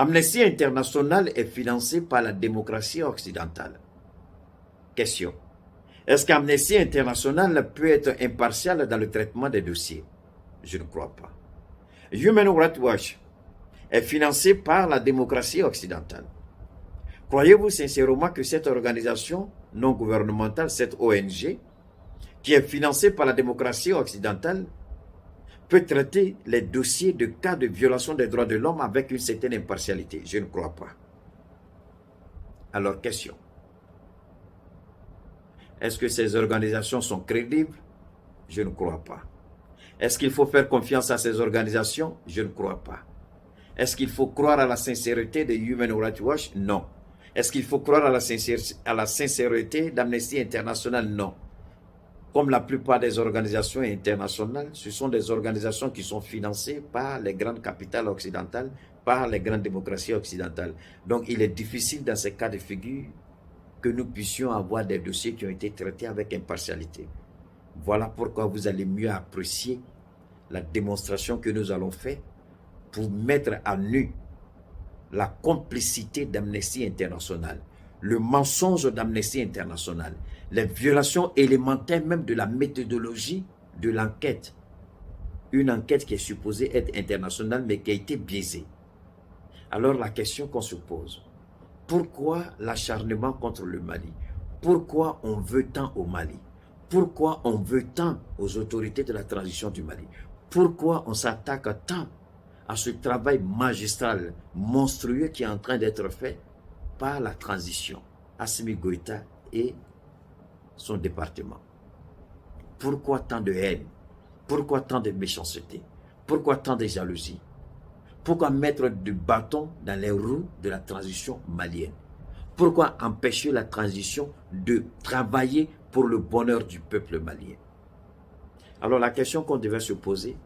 Amnesty International est financé par la démocratie occidentale. Question. Est-ce qu'Amnesty International peut être impartial dans le traitement des dossiers? Je ne crois pas. Human Rights Watch est financé par la démocratie occidentale. Croyez-vous sincèrement que cette organisation non gouvernementale, cette ONG, qui est financée par la démocratie occidentale, peut traiter les dossiers de cas de violation des droits de l'homme avec une certaine impartialité? Je ne crois pas. Alors, question. Est-ce que ces organisations sont crédibles? Je ne crois pas. Est-ce qu'il faut faire confiance à ces organisations? Je ne crois pas. Est-ce qu'il faut croire à la sincérité de Human Rights Watch? Non. Est-ce qu'il faut croire à la sincérité d'Amnesty International? Non. Comme la plupart des organisations internationales, ce sont des organisations qui sont financées par les grandes capitales occidentales, par les grandes démocraties occidentales. Donc, il est difficile dans ces cas de figure que nous puissions avoir des dossiers qui ont été traités avec impartialité. Voilà pourquoi vous allez mieux apprécier la démonstration que nous allons faire pour mettre à nu la complicité d'Amnesty International, le mensonge d'Amnesty International, les violations élémentaires même de la méthodologie de l'enquête. Une enquête qui est supposée être internationale mais qui a été biaisée. Alors la question qu'on se pose, pourquoi l'acharnement contre le Mali? Pourquoi on veut tant au Mali? Pourquoi on veut tant aux autorités de la transition du Mali? Pourquoi on s'attaque tant à ce travail magistral, monstrueux qui est en train d'être fait par la transition, Assimi Goïta et son département? Pourquoi tant de haine? Pourquoi tant de méchanceté? Pourquoi tant de jalousie? Pourquoi mettre du bâton dans les roues de la transition malienne? Pourquoi empêcher la transition de travailler pour le bonheur du peuple malien? Alors la question qu'on devait se poser,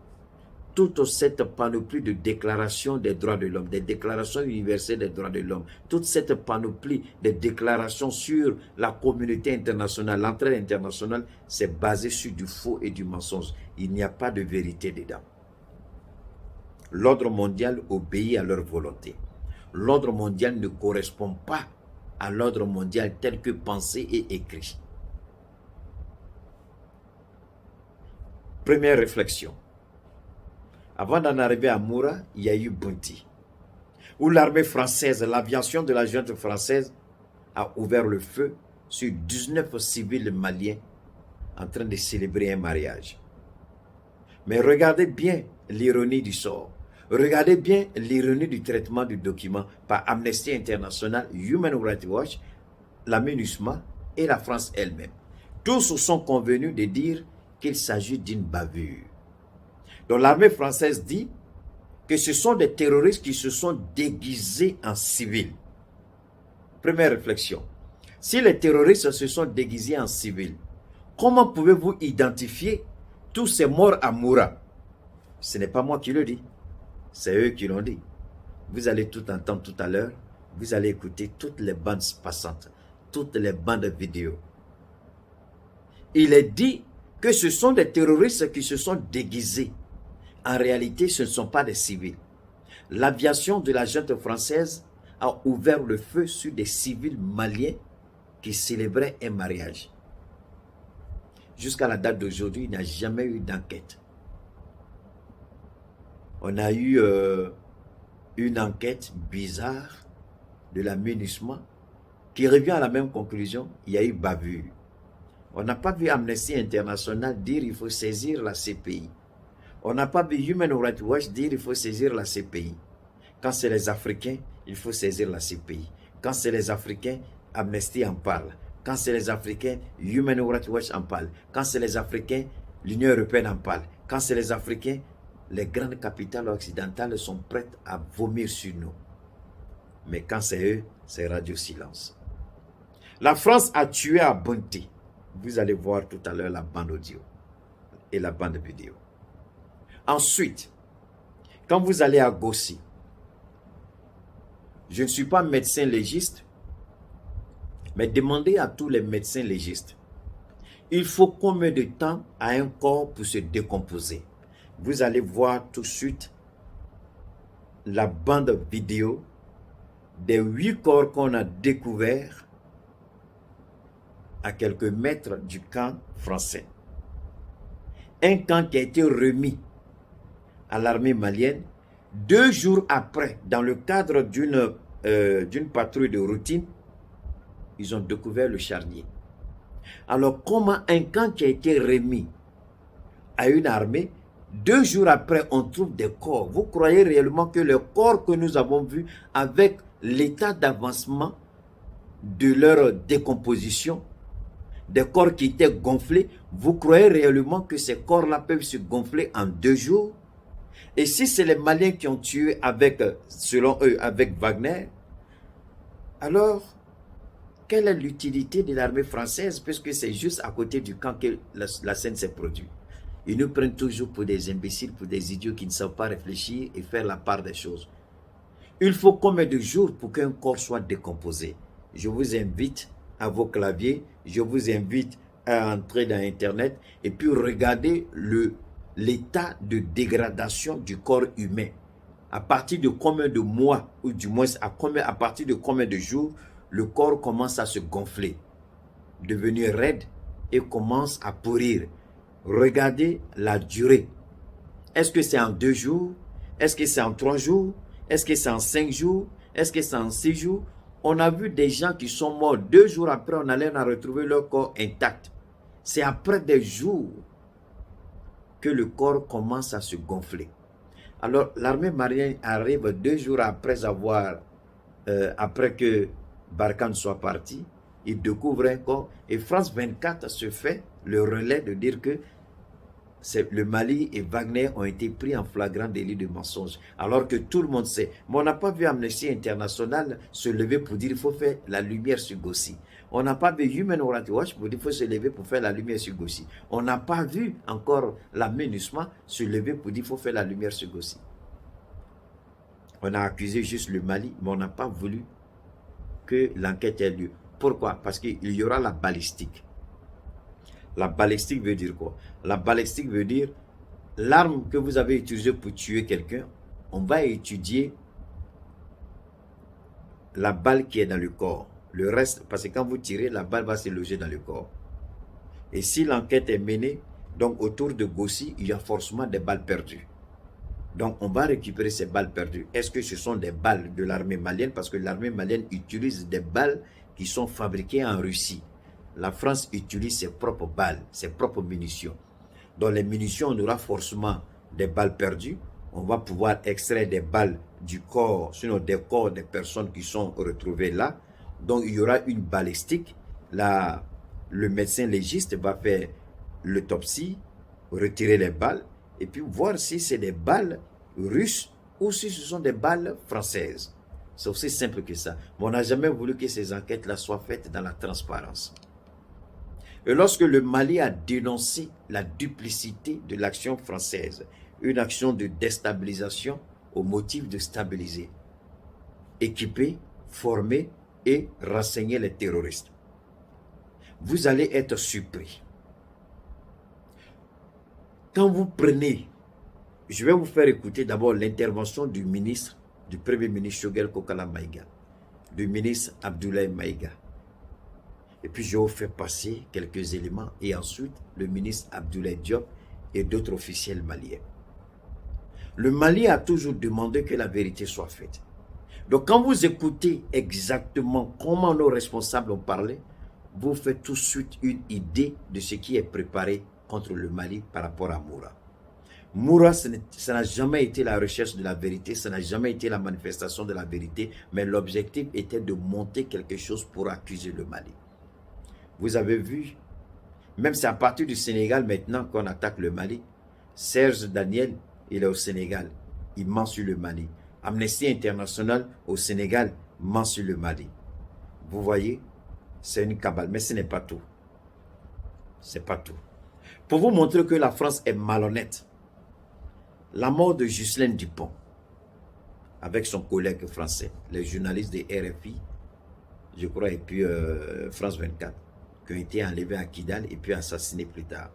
toute cette panoplie de déclarations des droits de l'homme, des déclarations universelles des droits de l'homme, toute cette panoplie de déclarations sur la communauté internationale, l'entraide internationale, c'est basé sur du faux et du mensonge. Il n'y a pas de vérité dedans. L'ordre mondial obéit à leur volonté. L'ordre mondial ne correspond pas à l'ordre mondial tel que pensé et écrit. Première réflexion. Avant d'en arriver à Moura, il y a eu Bunti, où l'armée française, l'aviation de la junte française a ouvert le feu sur 19 civils maliens en train de célébrer un mariage. Mais regardez bien l'ironie du sort. Regardez bien l'ironie du traitement du document par Amnesty International, Human Rights Watch, la MINUSMA et la France elle-même. Tous sont convenus de dire qu'il s'agit d'une bavure. Donc l'armée française dit que ce sont des terroristes qui se sont déguisés en civils. Première réflexion. Si les terroristes se sont déguisés en civils, comment pouvez-vous identifier tous ces morts à Moura? Ce n'est pas moi qui le dis. C'est eux qui l'ont dit. Vous allez tout entendre tout à l'heure. Vous allez écouter toutes les bandes passantes, toutes les bandes vidéo. Il est dit que ce sont des terroristes qui se sont déguisés. En réalité, ce ne sont pas des civils. L'aviation de la junte française a ouvert le feu sur des civils maliens qui célébraient un mariage. Jusqu'à la date d'aujourd'hui, il n'y a jamais eu d'enquête. On a eu une enquête bizarre de la MINUSMA qui revient à la même conclusion, il y a eu bavure. On n'a pas vu Amnesty International dire qu'il faut saisir la CPI. On n'a pas vu Human Rights Watch dire qu'il faut saisir la CPI. Quand c'est les Africains, il faut saisir la CPI. Quand c'est les Africains, Amnesty en parle. Quand c'est les Africains, Human Rights Watch en parle. Quand c'est les Africains, l'Union européenne en parle. Quand c'est les Africains, les grandes capitales occidentales sont prêtes à vomir sur nous. Mais quand c'est eux, c'est radio silence. La France a tué à Bunti. Vous allez voir tout à l'heure la bande audio et la bande vidéo. Ensuite, quand vous allez à Gossi, je ne suis pas médecin légiste, mais demandez à tous les médecins légistes, il faut combien de temps à un corps pour se décomposer? Vous allez voir tout de suite la bande vidéo des 8 corps qu'on a découverts à quelques mètres du camp français. Un camp qui a été remis à l'armée malienne 2 jours après, dans le cadre d'une patrouille de routine, ils ont découvert le charnier. Alors, comment un camp qui a été remis à une armée, 2 jours après, on trouve des corps? Vous croyez réellement que les corps que nous avons vus, avec l'état d'avancement de leur décomposition, des corps qui étaient gonflés, vous croyez réellement que ces corps-là peuvent se gonfler en 2 jours? Et si c'est les Maliens qui ont tué avec, selon eux, avec Wagner, alors, quelle est l'utilité de l'armée française, puisque c'est juste à côté du camp que la scène s'est produite? Ils nous prennent toujours pour des imbéciles, pour des idiots qui ne savent pas réfléchir et faire la part des choses. Il faut combien de jours pour qu'un corps soit décomposé? Je vous invite à vos claviers, je vous invite à entrer dans Internet et puis regarder l'état de dégradation du corps humain. À partir de combien de mois, ou du moins à partir de combien de jours, le corps commence à se gonfler, devenir raide et commence à pourrir. Regardez la durée. Est-ce que c'est en 2 jours? Est-ce que c'est en 3 jours? Est-ce que c'est en 5 jours? Est-ce que c'est en 6 jours? On a vu des gens qui sont morts 2 jours après, on allait retrouver leur corps intact. C'est après des jours que le corps commence à se gonfler. Alors, l'armée malienne arrive 2 jours après après que Barkhane soit parti, il découvre un corps et France 24 se fait le relais de dire que le Mali et Wagner ont été pris en flagrant délit de mensonge, alors que tout le monde sait. Mais on n'a pas vu Amnesty International se lever pour dire qu'il faut faire la lumière sur Gossi. On n'a pas vu Human Rights Watch pour dire qu'il faut se lever pour faire la lumière sur Gossi. On n'a pas vu encore la MINUSMA se lever pour dire qu'il faut faire la lumière sur Gossi. On a accusé juste le Mali, mais on n'a pas voulu que l'enquête ait lieu. Pourquoi? Parce qu'il y aura la balistique. La balistique veut dire quoi? La balistique veut dire l'arme que vous avez utilisée pour tuer quelqu'un, on va étudier la balle qui est dans le corps. Le reste, parce que quand vous tirez, la balle va se loger dans le corps. Et si l'enquête est menée, donc autour de Gossi, il y a forcément des balles perdues. Donc on va récupérer ces balles perdues. Est-ce que ce sont des balles de l'armée malienne? Parce que l'armée malienne utilise des balles qui sont fabriquées en Russie. La France utilise ses propres balles, ses propres munitions. Dans les munitions, on aura forcément des balles perdues. On va pouvoir extraire des balles du corps, sinon des corps des personnes qui sont retrouvées là. Donc, il y aura une balistique. Là, le médecin légiste va faire l'autopsie, retirer les balles, et puis voir si c'est des balles russes ou si ce sont des balles françaises. C'est aussi simple que ça. Mais on n'a jamais voulu que ces enquêtes-là soient faites dans la transparence. Et lorsque le Mali a dénoncé la duplicité de l'action française, une action de déstabilisation au motif de stabiliser, équiper, former et renseigner les terroristes, vous allez être surpris. Quand vous prenez, je vais vous faire écouter d'abord l'intervention du ministre, du premier ministre Choguel Kokala Maïga, du ministre Abdoulaye Maïga. Et puis je vais vous faire passer quelques éléments et ensuite le ministre Abdoulaye Diop et d'autres officiels maliens. Le Mali a toujours demandé que la vérité soit faite. Donc quand vous écoutez exactement comment nos responsables ont parlé, vous faites tout de suite une idée de ce qui est préparé contre le Mali par rapport à Moura. Moura, ça n'a jamais été la recherche de la vérité, ça n'a jamais été la manifestation de la vérité, mais l'objectif était de monter quelque chose pour accuser le Mali. Vous avez vu, même c'est à partir du Sénégal maintenant qu'on attaque le Mali. Serge Daniel, il est au Sénégal, il ment sur le Mali. Amnesty International au Sénégal ment sur le Mali. Vous voyez, c'est une cabale, mais ce n'est pas tout. C'est pas tout. Pour vous montrer que la France est malhonnête, la mort de Ghislaine Dupont, avec son collègue français, les journalistes de RFI, je crois, et puis France 24, qui ont été enlevés à Kidal et puis assassinés plus tard.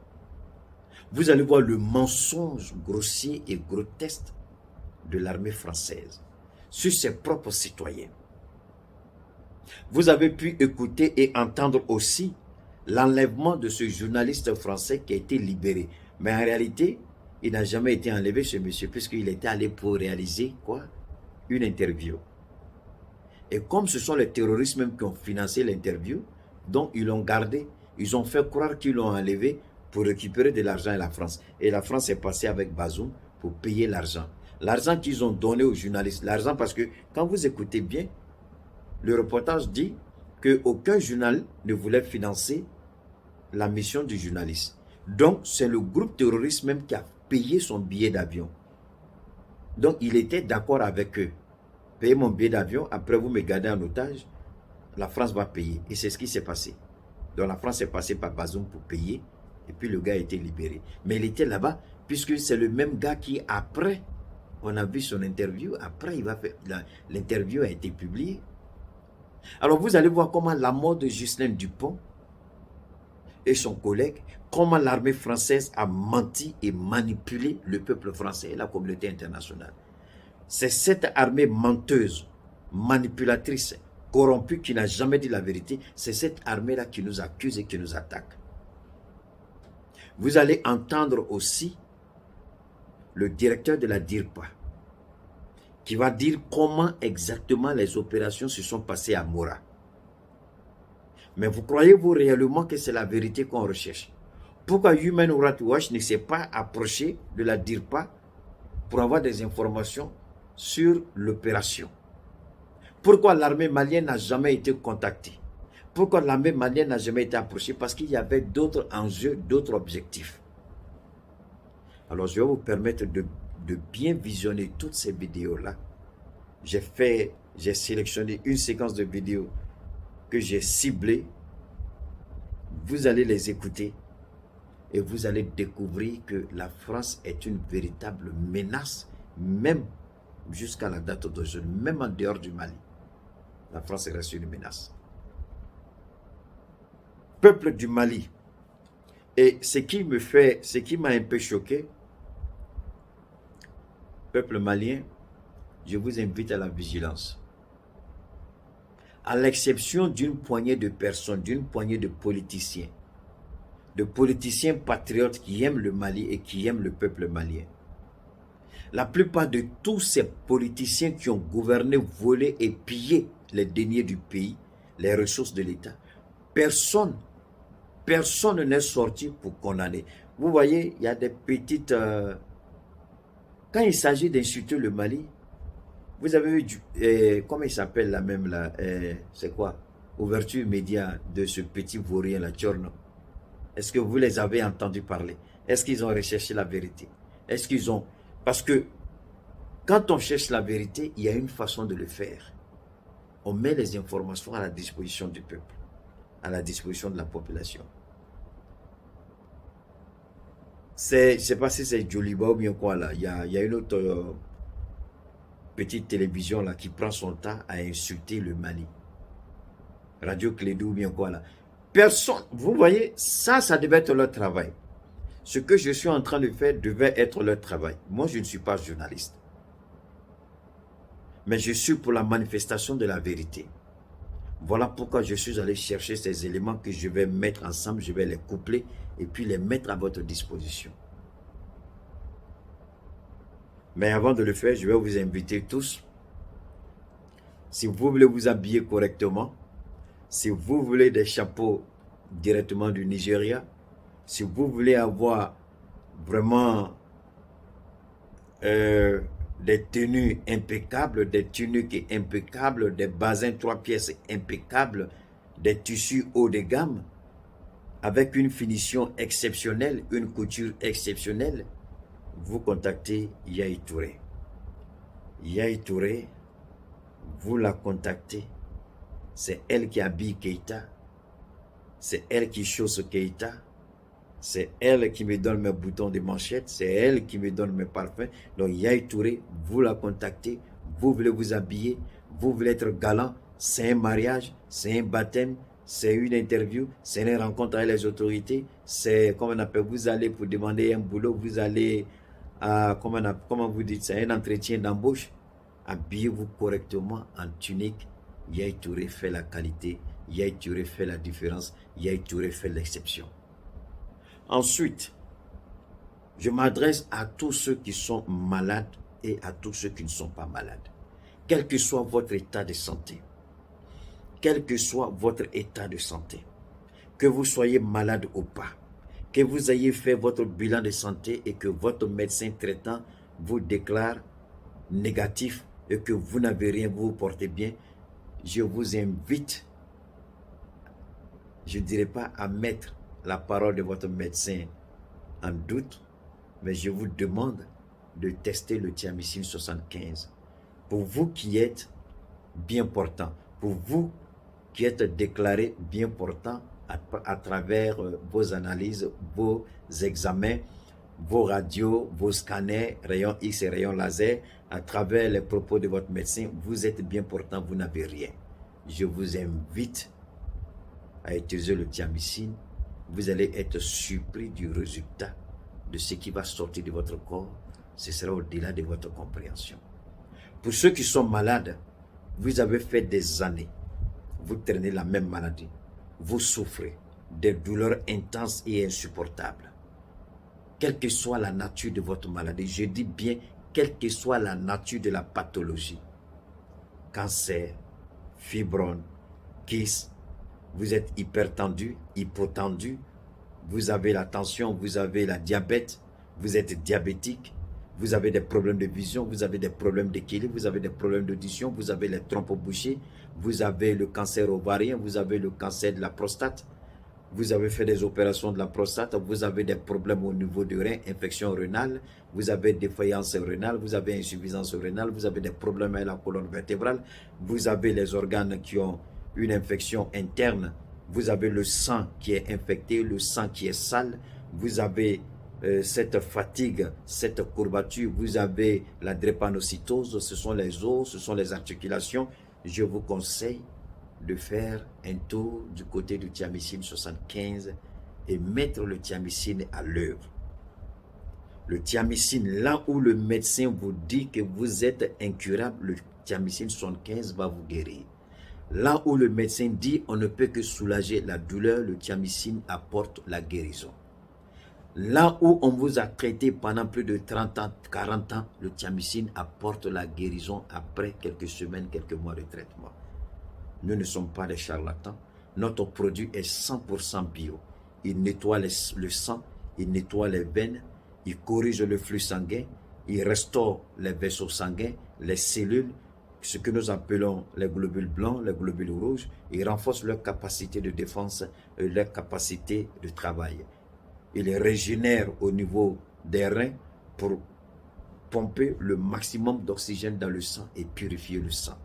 Vous allez voir le mensonge grossier et grotesque de l'armée française sur ses propres citoyens. Vous avez pu écouter et entendre aussi l'enlèvement de ce journaliste français qui a été libéré. Mais en réalité, il n'a jamais été enlevé, ce monsieur, puisqu'il était allé pour réaliser quoi? Une interview. Et comme ce sont les terroristes même qui ont financé l'interview, donc ils l'ont gardé, ils ont fait croire qu'ils l'ont enlevé pour récupérer de l'argent à la France. Et la France est passée avec Bazoum pour payer l'argent. L'argent qu'ils ont donné aux journalistes, l'argent parce que quand vous écoutez bien, le reportage dit qu'aucun journal ne voulait financer la mission du journaliste. Donc, c'est le groupe terroriste même qui a payé son billet d'avion. Donc, il était d'accord avec eux. Payez mon billet d'avion, après vous me gardez en otage, la France va payer. Et c'est ce qui s'est passé. Donc, la France est passée par Bazoum pour payer, et puis le gars a été libéré. Mais il était là-bas, puisque c'est le même gars qui, après, on a vu son interview, après, l'interview a été publiée. Alors, vous allez voir comment la mort de Ghislaine Dupont et son collègue, comment l'armée française a menti et manipulé le peuple français et la communauté internationale. C'est cette armée menteuse, manipulatrice, corrompue, qui n'a jamais dit la vérité. C'est cette armée-là qui nous accuse et qui nous attaque. Vous allez entendre aussi le directeur de la DIRPA qui va dire comment exactement les opérations se sont passées à Mora. Mais vous croyez-vous réellement que c'est la vérité qu'on recherche? Pourquoi Human Rights Watch ne s'est pas approché de la DIRPA pour avoir des informations sur l'opération? Pourquoi l'armée malienne n'a jamais été contactée? Pourquoi l'armée malienne n'a jamais été approchée? Parce qu'il y avait d'autres enjeux, d'autres objectifs. Alors je vais vous permettre de bien visionner toutes ces vidéos-là. J'ai sélectionné une séquence de vidéos que j'ai ciblées. Vous allez les écouter et vous allez découvrir que la France est une véritable menace, même jusqu'à la date d'aujourd'hui, même en dehors du Mali. La France reste une menace. Peuple du Mali. Et ce qui m'a un peu choqué, peuple malien, je vous invite à la vigilance. À l'exception d'une poignée de personnes, d'une poignée de politiciens patriotes qui aiment le Mali et qui aiment le peuple malien. La plupart de tous ces politiciens qui ont gouverné, volé et pillé les deniers du pays, les ressources de l'État, personne n'est sorti pour condamner. Vous voyez, il y a des petites... quand il s'agit d'insulter le Mali, vous avez vu, comment il s'appelle là même là, c'est quoi? Ouverture média de ce petit vaurien là, Tchorno. Est-ce que vous les avez entendus parler? Est-ce qu'ils ont recherché la vérité? Est-ce qu'ils ont... Parce que quand on cherche la vérité, il y a une façon de le faire. On met les informations à la disposition du peuple, à la disposition de la population. Je ne sais pas si c'est Joliba ou bien quoi là. Il y a une autre petite télévision là qui prend son temps à insulter le Mali. Radio Clédou ou bien quoi là. Personne, vous voyez, ça devait être leur travail. Ce que je suis en train de faire devait être leur travail. Moi, je ne suis pas journaliste. Mais je suis pour la manifestation de la vérité. Voilà pourquoi je suis allé chercher ces éléments que je vais mettre ensemble, je vais les coupler et puis les mettre à votre disposition. Mais avant de le faire, je vais vous inviter tous, si vous voulez vous habiller correctement, si vous voulez des chapeaux directement du Nigeria, si vous voulez avoir vraiment des tenues impeccables, des tuniques impeccables, des basins 3 pièces impeccables, des tissus haut de gamme, avec une finition exceptionnelle, une couture exceptionnelle, vous contactez Yahi Touré. Yahi Touré, vous la contactez. C'est elle qui habille Keïta. C'est elle qui chausse Keïta. C'est elle qui me donne mes boutons de manchette. C'est elle qui me donne mes parfums. Donc Yahi Touré, vous la contactez. Vous voulez vous habiller. Vous voulez être galant. C'est un mariage. C'est un baptême. C'est une interview. C'est une rencontre avec les autorités. C'est, comment on appelle, vous allez pour demander un boulot. Vous allez, comment vous dites, c'est un entretien d'embauche. Habillez-vous correctement en tunique. Yaya Touré fait la qualité, Yaya Touré fait la différence, Yaya Touré fait l'exception. Ensuite, je m'adresse à tous ceux qui sont malades et à tous ceux qui ne sont pas malades. Quel que soit votre état de santé, quel que soit votre état de santé, que vous soyez malade ou pas, que vous ayez fait votre bilan de santé et que votre médecin traitant vous déclare négatif et que vous n'avez rien, vous vous portez bien, je vous invite, je ne dirais pas à mettre la parole de votre médecin en doute, mais je vous demande de tester le thiamycine 75. Pour vous qui êtes bien portant, pour vous qui êtes déclaré bien portant à travers vos analyses, vos examens, vos radios, vos scanners, rayons X et rayons laser, à travers les propos de votre médecin, vous êtes bien portant, vous n'avez rien. Je vous invite à utiliser le thiamycine. Vous allez être surpris du résultat de ce qui va sortir de votre corps. Ce sera au-delà de votre compréhension. Pour ceux qui sont malades, vous avez fait des années, vous traînez la même maladie, vous souffrez des douleurs intenses et insupportables. Quelle que soit la nature de votre maladie, je dis bien, quelle que soit la nature de la pathologie, cancer, fibrome, kyste, vous êtes hypertendu, hypotendu, vous avez la tension, vous avez la diabète, vous êtes diabétique, vous avez des problèmes de vision, vous avez des problèmes d'équilibre, vous avez des problèmes d'audition, vous avez les trompes bouchées, vous avez le cancer ovarien, vous avez le cancer de la prostate, vous avez fait des opérations de la prostate, vous avez des problèmes au niveau du rein, infection rénale, vous avez défaillance rénale, vous avez insuffisance rénale, vous avez des problèmes avec la colonne vertébrale, vous avez les organes qui ont une infection interne, vous avez le sang qui est infecté, le sang qui est sale, vous avez cette fatigue, cette courbature, vous avez la drépanocytose, ce sont les os, ce sont les articulations. Je vous conseille de faire un tour du côté du thiamycine 75 et mettre le thiamycine à l'œuvre. Le thiamycine, là où le médecin vous dit que vous êtes incurable, le thiamycine 75 va vous guérir. Là où le médecin dit on ne peut que soulager la douleur, le thiamycine apporte la guérison. Là où on vous a traité pendant plus de 30 ans, 40 ans, le thiamycine apporte la guérison après quelques semaines, quelques mois de traitement. Nous ne sommes pas des charlatans. Notre produit est 100% bio. Il nettoie le sang, il nettoie les veines, il corrige le flux sanguin, il restaure les vaisseaux sanguins, les cellules, ce que nous appelons les globules blancs, les globules rouges. Il renforce leur capacité de défense et leur capacité de travail. Il régénère au niveau des reins pour pomper le maximum d'oxygène dans le sang et purifier le sang.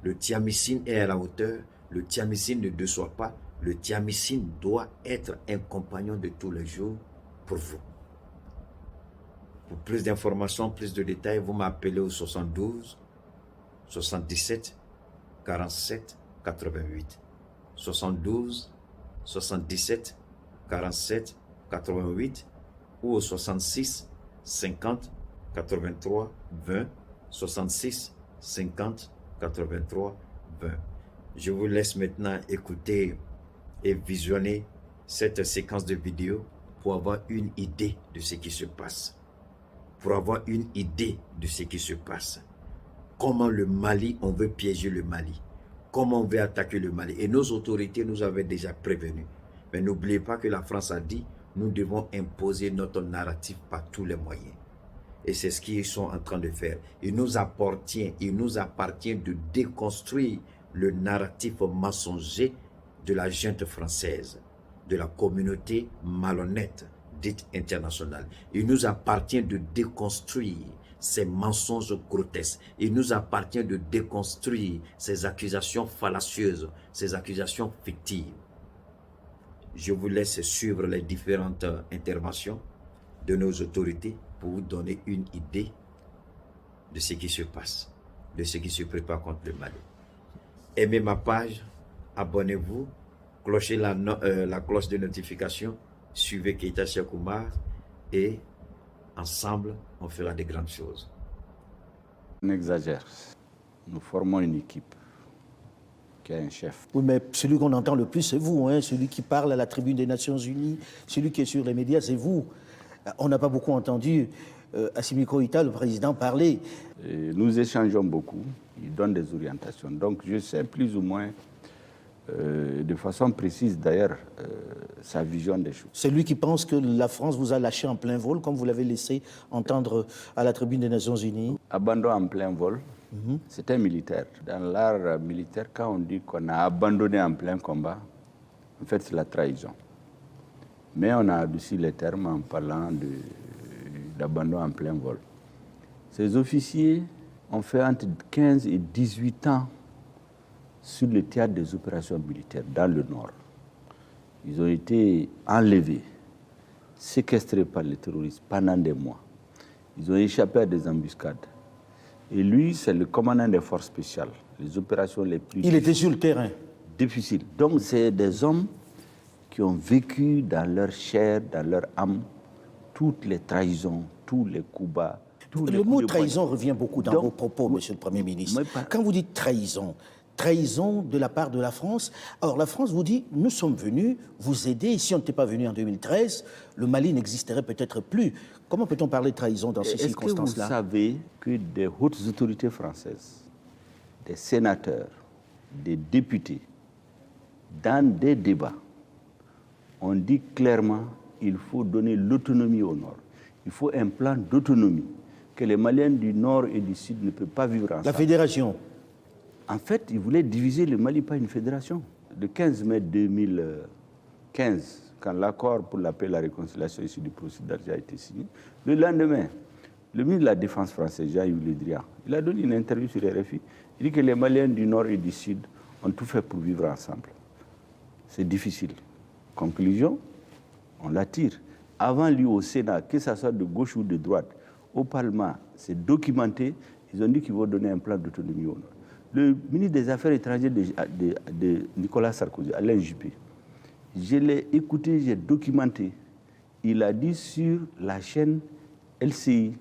Le thiamycine est à la hauteur, le thiamycine ne déçoit pas, le thiamycine doit être un compagnon de tous les jours pour vous. Pour plus d'informations, plus de détails, vous m'appelez au 72 77 47 88. 72 77 47 88 ou au 66 50 83 20 66 50 83 20. Je vous laisse maintenant écouter et visionner cette séquence de vidéos pour avoir une idée de ce qui se passe. Pour avoir une idée de ce qui se passe. Comment le Mali, on veut piéger le Mali. Comment on veut attaquer le Mali. Et nos autorités nous avaient déjà prévenus. Mais n'oubliez pas que la France a dit, nous devons imposer notre narratif par tous les moyens. Et c'est ce qu'ils sont en train de faire. Il nous appartient de déconstruire le narratif mensonger de la junte française, de la communauté malhonnête dite internationale. Il nous appartient de déconstruire ces mensonges grotesques. Il nous appartient de déconstruire ces accusations fallacieuses, ces accusations fictives. Je vous laisse suivre les différentes interventions de nos autorités pour vous donner une idée de ce qui se passe, de ce qui se prépare contre le Mali. Aimez ma page, abonnez-vous, clochez la cloche de notification, suivez Keita Cheikh Oumar et ensemble, on fera de grandes choses. On exagère. Nous formons une équipe. qui a un chef. Oui, mais celui qu'on entend le plus, c'est vous, hein, celui qui parle à la tribune des Nations Unies, celui qui est sur les médias, c'est vous. On n'a pas beaucoup entendu Assimi Goïta, le président, parler. Et nous échangeons beaucoup, il donne des orientations. Donc je sais plus ou moins, de façon précise d'ailleurs, sa vision des choses. C'est lui qui pense que la France vous a lâché en plein vol, comme vous l'avez laissé entendre à la tribune des Nations Unies. Abandon en plein vol, c'est un militaire. Dans l'art militaire, quand on dit qu'on a abandonné en plein combat, en fait c'est la trahison. Mais on a adouci les termes en parlant d'abandon en plein vol. Ces officiers ont fait entre 15 et 18 ans sur le théâtre des opérations militaires dans le Nord. Ils ont été enlevés, séquestrés par les terroristes pendant des mois. Ils ont échappé à des embuscades. Et lui, c'est le commandant des forces spéciales, les opérations les plus Il était sur le terrain. difficiles. Donc, c'est des hommes qui ont vécu dans leur chair, dans leur âme, toutes les trahisons, tous les coups bas. Le mot trahison revient beaucoup dans vos propos, Monsieur le Premier ministre. Quand vous dites trahison, trahison de la part de la France, alors la France vous dit, nous sommes venus vous aider, si on n'était pas venu en 2013, le Mali n'existerait peut-être plus. Comment peut-on parler de trahison dans ces circonstances-là? Est-ce que vous savez que des hautes autorités françaises, des sénateurs, des députés, dans des débats, on dit clairement qu'il faut donner l'autonomie au Nord. Il faut un plan d'autonomie, que les Maliens du Nord et du Sud ne peuvent pas vivre ensemble. La fédération. En fait, ils voulaient diviser le Mali par une fédération. Le 15 mai 2015, quand l'accord pour la paix et la réconciliation issu du processus d'Alger a été signé, le lendemain, le ministre de la Défense français, Jean-Yves Le Drian, il a donné une interview sur RFI. Il dit que les Maliens du Nord et du Sud ont tout fait pour vivre ensemble. C'est difficile. Conclusion, on l'attire. Avant lui au Sénat, que ce soit de gauche ou de droite, au Parlement, c'est documenté, ils ont dit qu'ils vont donner un plan d'autonomie au Nord. Le ministre des Affaires étrangères de Nicolas Sarkozy, Alain Juppé, je l'ai écouté, j'ai documenté. Il a dit sur la chaîne LCI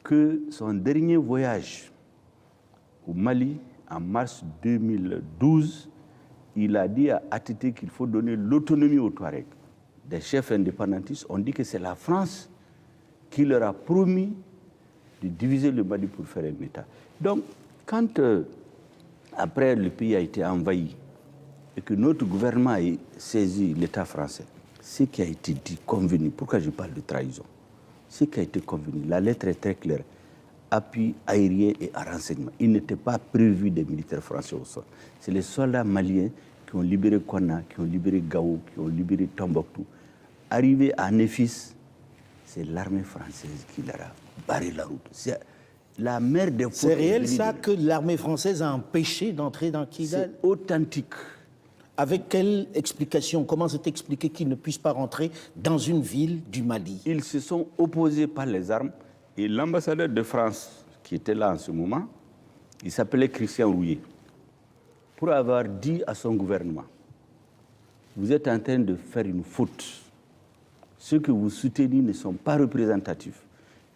que son dernier voyage au Mali, en mars 2012, il a dit à ATT qu'il faut donner l'autonomie aux Touaregs. Des chefs indépendantistes ont dit que c'est la France qui leur a promis de diviser le Mali pour faire un État. Donc, quand après le pays a été envahi et que notre gouvernement a saisi l'État français, ce qui a été dit, convenu, pourquoi je parle de trahison? Ce qui a été convenu, la lettre est très claire, appui aérien et à renseignement. Il n'était pas prévu des militaires français au sol. C'est les soldats maliens qui ont libéré Konna, qui ont libéré Gao, qui ont libéré Tombouctou. Arrivé à Néfis, c'est l'armée française qui leur a barré la route. C'est la mer des C'est réel ça que l'armée française a empêché d'entrer dans Kidal? C'est authentique. Avec quelle explication? Comment c'est expliqué qu'ils ne puissent pas rentrer dans une ville du Mali? Ils se sont opposés par les armes et l'ambassadeur de France qui était là en ce moment, il s'appelait Christian Rouillet, pour avoir dit à son gouvernement, vous êtes en train de faire une faute. Ceux que vous soutenez ne sont pas représentatifs,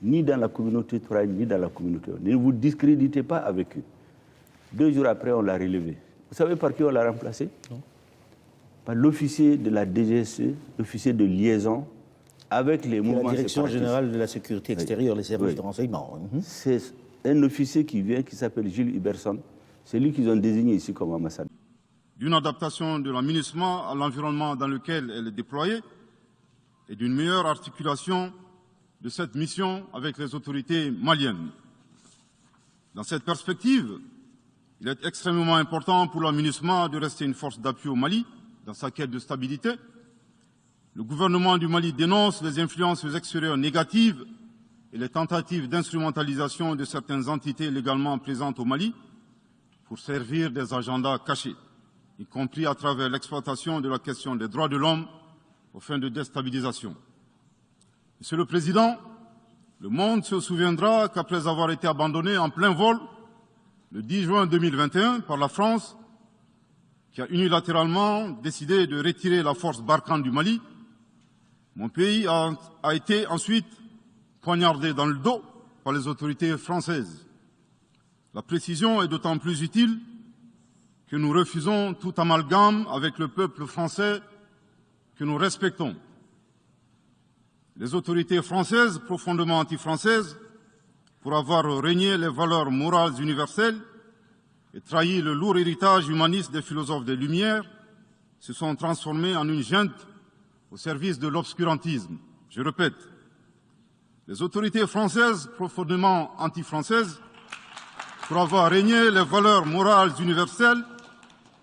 ni dans la communauté touareg, ni dans la communauté. Ne vous discréditez pas avec eux. 2 jours après, on l'a relevé. Vous savez par qui on l'a remplacé? Non. Par l'officier de la DGSE, l'officier de liaison avec les mouvements séparatistes. La Direction générale de la sécurité extérieure, les services de renseignement. C'est un officier qui vient, qui s'appelle Gilles Huberson. C'est lui qu'ils ont désigné ici comme ambassadeur. D'une adaptation de l'aménagement à l'environnement dans lequel elle est déployée et d'une meilleure articulation de cette mission avec les autorités maliennes. Dans cette perspective, il est extrêmement important pour l'aménagement de rester une force d'appui au Mali dans sa quête de stabilité. Le gouvernement du Mali dénonce les influences extérieures négatives et les tentatives d'instrumentalisation de certaines entités légalement présentes au Mali pour servir des agendas cachés, y compris à travers l'exploitation de la question des droits de l'homme aux fins de déstabilisation. Monsieur le Président, le monde se souviendra qu'après avoir été abandonné en plein vol le 10 juin 2021 par la France, qui a unilatéralement décidé de retirer la force Barkhane du Mali, mon pays a été ensuite poignardé dans le dos par les autorités françaises. La précision est d'autant plus utile que nous refusons tout amalgame avec le peuple français que nous respectons. Les autorités françaises, profondément anti-françaises, pour avoir régné les valeurs morales universelles et trahi le lourd héritage humaniste des philosophes des Lumières, se sont transformées en une junte au service de l'obscurantisme. Je répète, les autorités françaises, profondément anti-françaises, pour avoir régné les valeurs morales universelles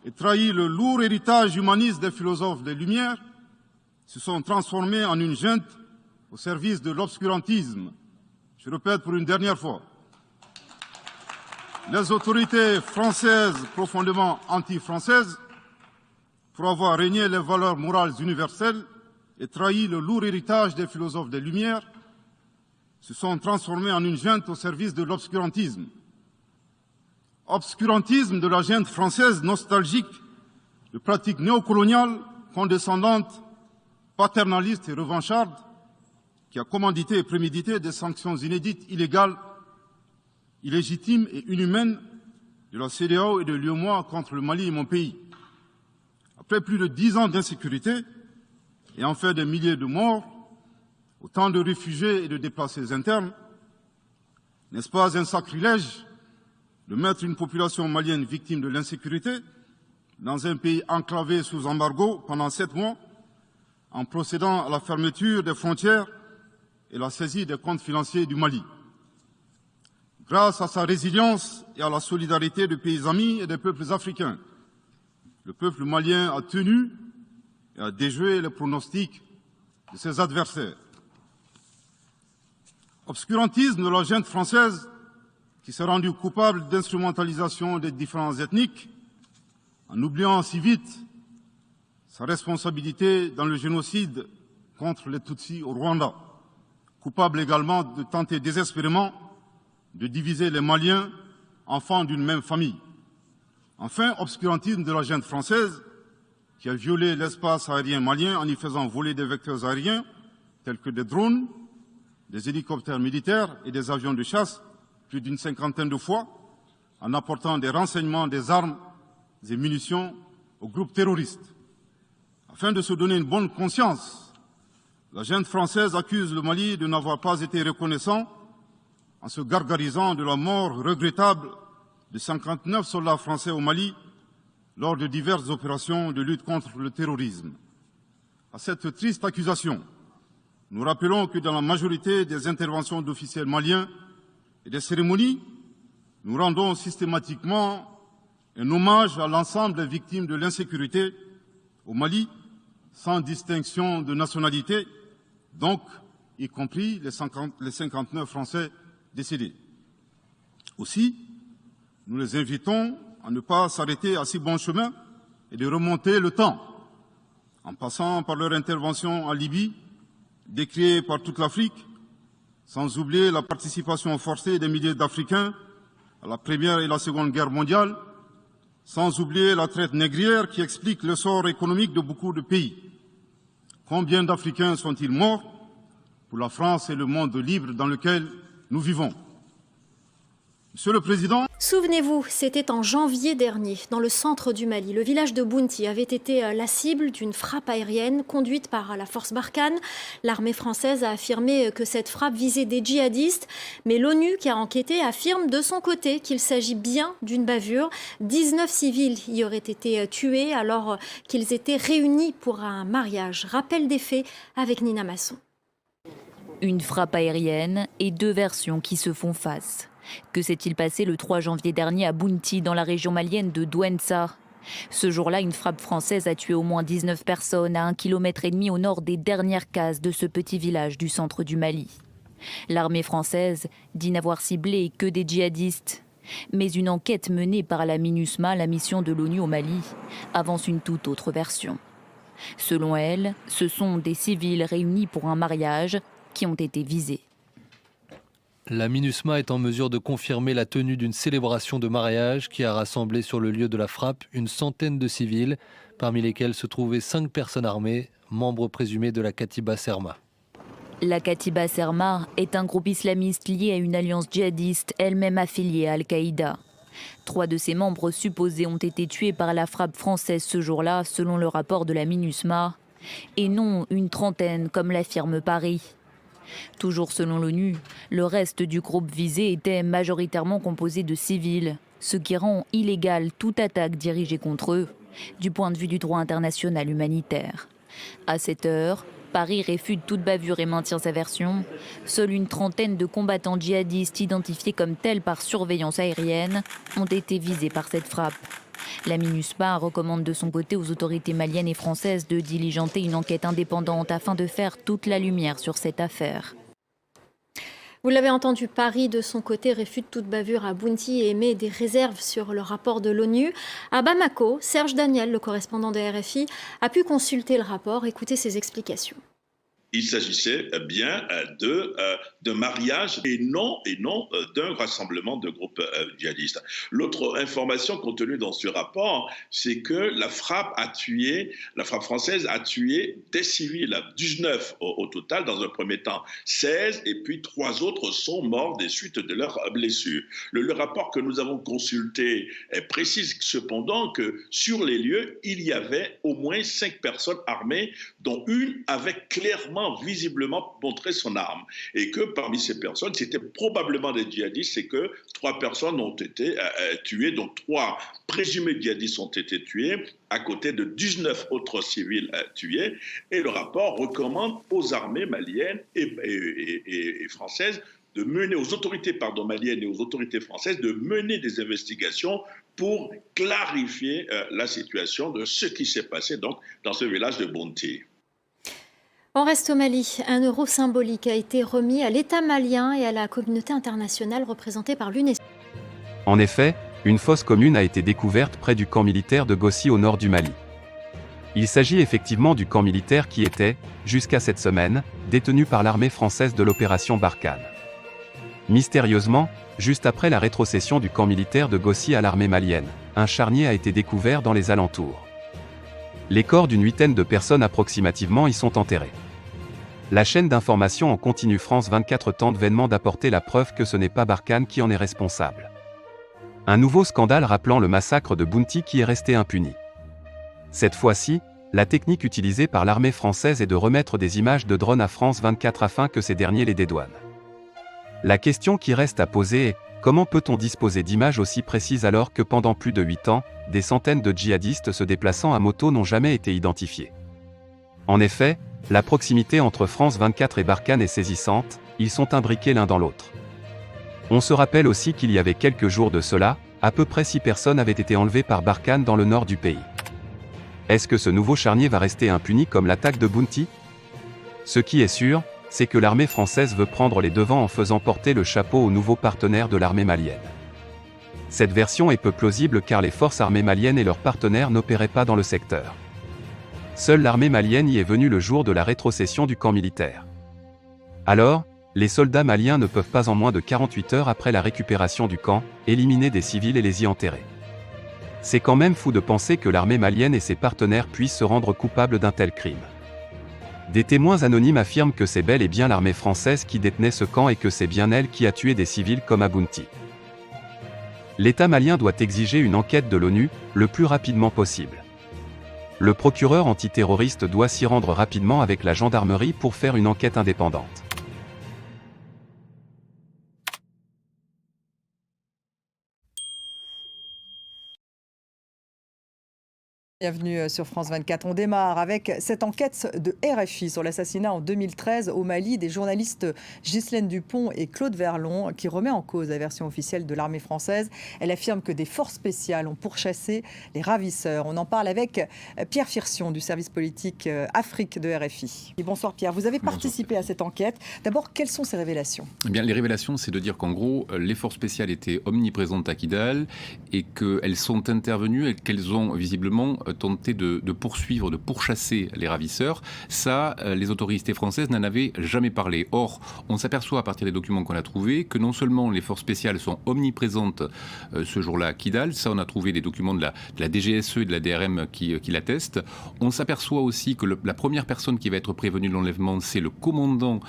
et trahi le lourd héritage humaniste des philosophes des Lumières, se sont transformées en une junte au service de l'obscurantisme. Je répète pour une dernière fois. Les autorités françaises, profondément anti-françaises, pour avoir régné les valeurs morales universelles et trahi le lourd héritage des philosophes des Lumières, se sont transformées en une junte au service de l'obscurantisme. Obscurantisme de la junte française nostalgique de pratiques néocoloniales, condescendantes, paternalistes et revanchardes, qui a commandité et prémédité des sanctions inédites, illégales, illégitimes et inhumaines de la CEDEAO et de l'UEMOA contre le Mali et mon pays. Après plus de 10 ans d'insécurité et en fait des milliers de morts, autant de réfugiés et de déplacés internes, n'est-ce pas un sacrilège de mettre une population malienne victime de l'insécurité dans un pays enclavé sous embargo pendant 7 mois, en procédant à la fermeture des frontières et la saisie des comptes financiers du Mali. Grâce à sa résilience et à la solidarité des pays amis et des peuples africains, le peuple malien a tenu et a déjoué les pronostics de ses adversaires. Obscurantisme de la junte française qui s'est rendue coupable d'instrumentalisation des différences ethniques, en oubliant si vite sa responsabilité dans le génocide contre les Tutsis au Rwanda, coupable également de tenter désespérément de diviser les Maliens, enfants d'une même famille. Enfin, obscurantisme de la junte française qui a violé l'espace aérien malien en y faisant voler des vecteurs aériens tels que des drones, des hélicoptères militaires et des avions de chasse plus d'une 50aine de fois, en apportant des renseignements, des armes et munitions aux groupes terroristes. Afin de se donner une bonne conscience, la junte française accuse le Mali de n'avoir pas été reconnaissant en se gargarisant de la mort regrettable de 59 soldats français au Mali lors de diverses opérations de lutte contre le terrorisme. À cette triste accusation, nous rappelons que dans la majorité des interventions d'officiels maliens et des cérémonies, nous rendons systématiquement un hommage à l'ensemble des victimes de l'insécurité au Mali, sans distinction de nationalité, donc y compris les 59 Français décédés. Aussi, nous les invitons à ne pas s'arrêter à si bon chemin et de remonter le temps, en passant par leur intervention en Libye, décriée par toute l'Afrique, sans oublier la participation forcée des milliers d'Africains à la Première et la Seconde Guerre mondiale, sans oublier la traite négrière qui explique le sort économique de beaucoup de pays. Combien d'Africains sont-ils morts pour la France et le monde libre dans lequel nous vivons? Monsieur le Président. Souvenez-vous, c'était en janvier dernier, dans le centre du Mali. Le village de Bounti avait été la cible d'une frappe aérienne conduite par la force Barkhane. L'armée française a affirmé que cette frappe visait des djihadistes, mais l'ONU, qui a enquêté, affirme de son côté qu'il s'agit bien d'une bavure. 19 civils y auraient été tués alors qu'ils étaient réunis pour un mariage. Rappel des faits avec Nina Masson. Une frappe aérienne et 2 versions qui se font face. Que s'est-il passé le 3 janvier dernier à Bounti, dans la région malienne de Douentza? Ce jour-là, une frappe française a tué au moins 19 personnes à 1,5 km au nord des dernières cases de ce petit village du centre du Mali. L'armée française dit n'avoir ciblé que des djihadistes. Mais une enquête menée par la MINUSMA, la mission de l'ONU au Mali, avance une toute autre version. Selon elle, ce sont des civils réunis pour un mariage qui ont été visés. La MINUSMA est en mesure de confirmer la tenue d'une célébration de mariage qui a rassemblé sur le lieu de la frappe une centaine de civils, parmi lesquels se trouvaient 5 personnes armées, membres présumés de la Katiba Serma. La Katiba Serma est un groupe islamiste lié à une alliance djihadiste, elle-même affiliée à Al-Qaïda. 3 de ses membres supposés ont été tués par la frappe française ce jour-là, selon le rapport de la MINUSMA, et non une trentaine, comme l'affirme Paris. Toujours selon l'ONU, le reste du groupe visé était majoritairement composé de civils, ce qui rend illégale toute attaque dirigée contre eux, du point de vue du droit international humanitaire. À cette heure, Paris réfute toute bavure et maintient sa version. Seule une trentaine de combattants djihadistes identifiés comme tels par surveillance aérienne ont été visés par cette frappe. La MINUSMA recommande de son côté aux autorités maliennes et françaises de diligenter une enquête indépendante afin de faire toute la lumière sur cette affaire. Vous l'avez entendu, Paris, de son côté, réfute toute bavure à Bounti et émet des réserves sur le rapport de l'ONU. À Bamako, Serge Daniel, le correspondant de RFI, a pu consulter le rapport. Écoutez ses explications. Il s'agissait bien de mariage et non d'un rassemblement de groupes djihadistes. L'autre information contenue dans ce rapport, c'est que la frappe française a tué des civils, 19 au total, dans un premier temps 16, et puis 3 autres sont morts des suites de leurs blessures. Le rapport que nous avons consulté précise cependant que sur les lieux, il y avait au moins 5 personnes armées, dont une avait visiblement montré son arme, et que parmi ces personnes, c'était probablement des djihadistes, et que 3 personnes ont été tuées, donc 3 présumés djihadistes ont été tués, à côté de 19 autres civils tués, et le rapport recommande aux armées maliennes et françaises de mener, aux autorités maliennes et aux autorités françaises de mener des investigations pour clarifier la situation de ce qui s'est passé donc dans ce village de Bounti. On reste au Mali. Un euro symbolique a été remis à l'État malien et à la communauté internationale représentée par l'UNESCO. En effet, une fosse commune a été découverte près du camp militaire de Gossi au nord du Mali. Il s'agit effectivement du camp militaire qui était, jusqu'à cette semaine, détenu par l'armée française de l'opération Barkhane. Mystérieusement, juste après la rétrocession du camp militaire de Gossi à l'armée malienne, un charnier a été découvert dans les alentours. Les corps d'une 8aine de personnes approximativement y sont enterrés. La chaîne d'information en continu France 24 tente vainement d'apporter la preuve que ce n'est pas Barkhane qui en est responsable. Un nouveau scandale rappelant le massacre de Bounti qui est resté impuni. Cette fois-ci, la technique utilisée par l'armée française est de remettre des images de drones à France 24 afin que ces derniers les dédouanent. La question qui reste à poser est, comment peut-on disposer d'images aussi précises alors que pendant plus de 8 ans, des centaines de djihadistes se déplaçant à moto n'ont jamais été identifiés? En effet, la proximité entre France 24 et Barkhane est saisissante, ils sont imbriqués l'un dans l'autre. On se rappelle aussi qu'il y avait quelques jours de cela, à peu près 6 personnes avaient été enlevées par Barkhane dans le nord du pays. Est-ce que ce nouveau charnier va rester impuni comme l'attaque de Bounti? Ce qui est sûr, c'est que l'armée française veut prendre les devants en faisant porter le chapeau aux nouveaux partenaires de l'armée malienne. Cette version est peu plausible car les forces armées maliennes et leurs partenaires n'opéraient pas dans le secteur. Seule l'armée malienne y est venue le jour de la rétrocession du camp militaire. Alors, les soldats maliens ne peuvent pas en moins de 48 heures après la récupération du camp, éliminer des civils et les y enterrer. C'est quand même fou de penser que l'armée malienne et ses partenaires puissent se rendre coupables d'un tel crime. Des témoins anonymes affirment que c'est bel et bien l'armée française qui détenait ce camp et que c'est bien elle qui a tué des civils comme à Bounti. L'État malien doit exiger une enquête de l'ONU, le plus rapidement possible. Le procureur antiterroriste doit s'y rendre rapidement avec la gendarmerie pour faire une enquête indépendante. Bienvenue sur France 24. On démarre avec cette enquête de RFI sur l'assassinat en 2013 au Mali des journalistes Ghislaine Dupont et Claude Verlon, qui remet en cause la version officielle de l'armée française. Elle affirme que des forces spéciales ont pourchassé les ravisseurs. On en parle avec Pierre Firsion du service politique Afrique de RFI. Et bonsoir Pierre, vous avez participé à cette enquête. D'abord, quelles sont ces révélations ? Eh bien, les révélations, c'est de dire qu'en gros, les forces spéciales étaient omniprésentes à Kidal et qu'elles sont intervenues et qu'elles ont visiblement tenté de poursuivre, de pourchasser les ravisseurs. Ça, les autorités françaises n'en avaient jamais parlé. Or, on s'aperçoit à partir des documents qu'on a trouvés que non seulement les forces spéciales sont omniprésentes ce jour-là à Kidal, ça on a trouvé des documents de la DGSE et de la DRM qui l'attestent. On s'aperçoit aussi que la première personne qui va être prévenue de l'enlèvement, c'est le commandant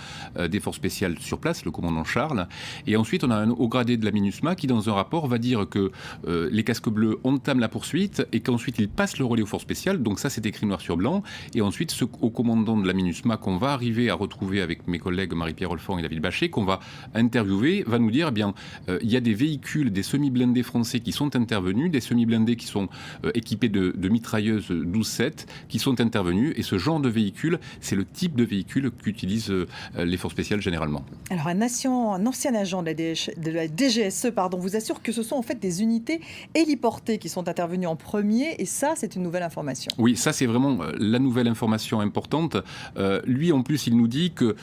des forces spéciales sur place, le commandant Charles. Et ensuite, on a un haut gradé de la MINUSMA qui, dans un rapport, va dire que les casques bleus entament la poursuite et qu'ensuite ils passent le relais aux forces spéciales. Donc ça, c'est écrit noir sur blanc. Et ensuite, au commandant de la MINUSMA qu'on va arriver à retrouver avec mes collègues Marie-Pierre Olfan et David Bachet, qu'on va interviewer, va nous dire, eh bien, il y a des véhicules, des semi-blindés français qui sont intervenus, des semi-blindés qui sont équipés de mitrailleuses 12-7 qui sont intervenus. Et ce genre de véhicule, c'est le type de véhicule qu'utilisent les forces spéciales généralement. Alors, un ancien agent de la DGSE vous assure que ce sont en fait des unités héliportées qui sont intervenues en premier, et ça, c'est une nouvelle information. Oui, ça, c'est vraiment la nouvelle information importante. Lui, en plus, il nous dit que,